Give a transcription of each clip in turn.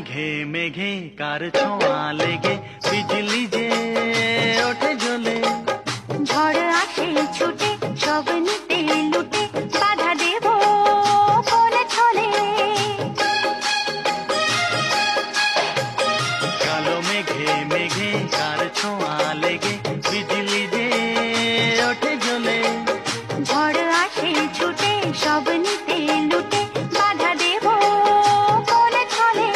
মেঘে মেঘে কার ছোঁয়া লেগে বিজলি যে ওঠে জ্বলে। ঝড় আসে ছুটে সব নিতে লুটে বাধা দেব কোন ছলে। কালো মেঘে মেঘে কার ছোঁয়া লেগে বিজলি যে ওঠে জ্বলে। ঝড় আসে ছুটে সব নিতে লুটে বাধা দেব কোন ছলে।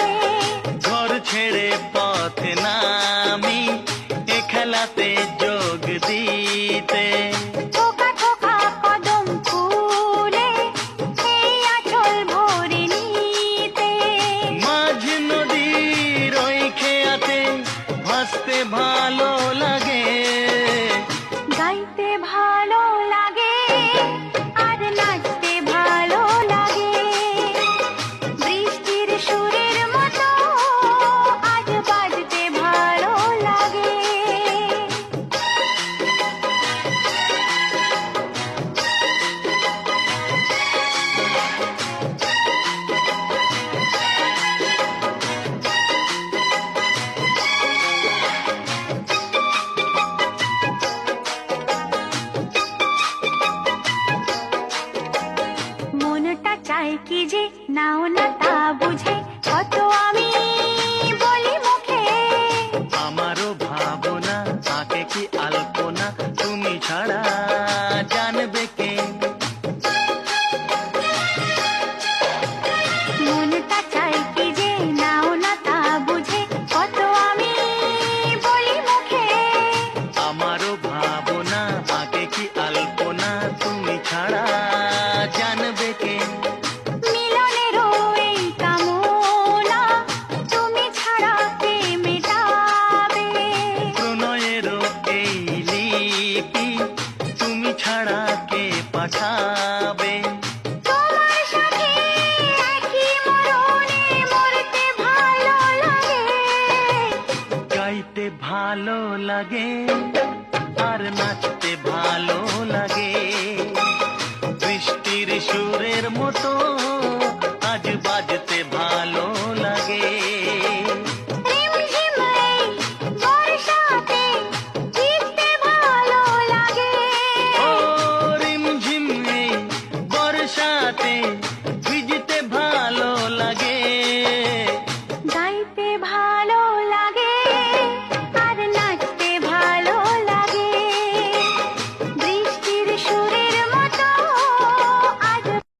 ঘর ছেড়ে পথে নামি এ খেলাতে যোগ দিতে। থোকা থোকা কদম ফুলে এই আঁচল ভরে নিতে। মাঝ নদীর ওই খেয়াতে ভাসতে ভালো লাগে। গাইতে ভালো লাগে আর নাচতে ভালো লাগে। বৃষ্টির সুরের মতো আজ বাজতে ভালো লাগে। মনটা চায় কি যে নাও না তা বুঝে কত আমি বলি মুখে। আমারও ভাবনা তাকে কি আলপনা তুমি ছাড়া জানবে কে। মনটা চায় কি যে নাও না তা বুঝে কত আমি বলি মুখে। আমারও ভাবনা তাকে কি আলপনা তুমি ছাড়া জানবে কে। মিলনেরও এই কামনা তুমি ছাড়া কে মেটাবে। প্রণয়েরও এই লিপি তুমি ছাড়া কে পাঠাবে। তোমার সাথে একই মরণে মরতে ভালো লাগে। গাইতে ভালো লাগে আর নাচতে ভালো লাগে। বৃষ্টির সুরের মতো আজ বাজতে ভালো লাগে। রিমঝিম এই বর্ষাতে ভিজতে ভালো লাগে। ও রিমঝিম এই বর্ষাতে